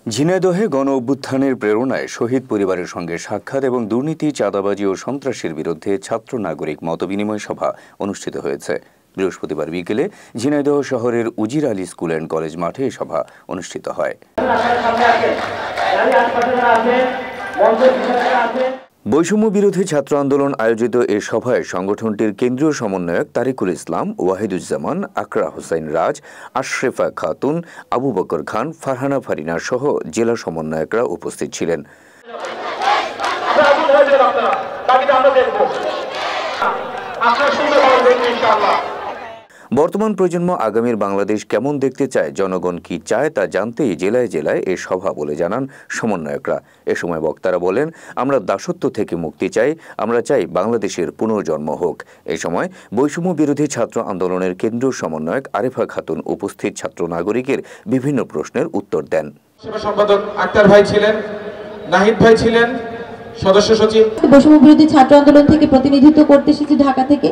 ঝিনাইদহে গণ অভ্যুত্থানের প্রেরণায় শহীদ পরিবারের সঙ্গে সাক্ষাৎ এবং দুর্নীতি, চাঁদাবাজি ও সন্ত্রাসের বিরুদ্ধে ছাত্র নাগরিক মতবিনিময় সভা অনুষ্ঠিত হয়েছে। বৃহস্পতিবার বিকেলে ঝিনাইদহ শহরের উজির আলী স্কুল অ্যান্ড কলেজ মাঠে এই সভা অনুষ্ঠিত হয়। বৈষম্য বিরোধী ছাত্র আন্দোলন আয়োজিত এ সভায় সংগঠনটির কেন্দ্রীয় সমন্বয়ক তারিকুল ইসলাম, ওয়াহিদুজ্জামান, আকরা হোসাইন রাজ, আশরেফা খাতুন, আবু বকর খান, ফারহানা ফারিনা সহ জেলা সমন্বয়করা উপস্থিত ছিলেন। বর্তমান প্রজন্ম আগামীর বাংলাদেশ কেমন দেখতে চায়, জনগণ কি চায় তা জানতেই জেলায় জেলায় এ সভা বলে জানান সমন্বয়করা। এ সময় বক্তারা বলেন, আমরা দাসত্ব থেকে মুক্তি চাই, আমরা চাই বাংলাদেশের পুনর্জন্ম হোক। এ সময় বৈষম্য বিরোধী ছাত্র আন্দোলনের কেন্দ্রীয় সমন্বয়ক আরেফা খাতুন উপস্থিত ছাত্র নাগরিকের বিভিন্ন প্রশ্নের উত্তর দেন। সেবা সম্পাদক আক্তার ভাই ছিলেন, নাহিদ ভাই ছিলেন, সদস্য সচিব। বৈষম্য বিরোধী ছাত্র আন্দোলন থেকে প্রতিনিধিত্ব করতে এসেছি ঢাকা থেকে।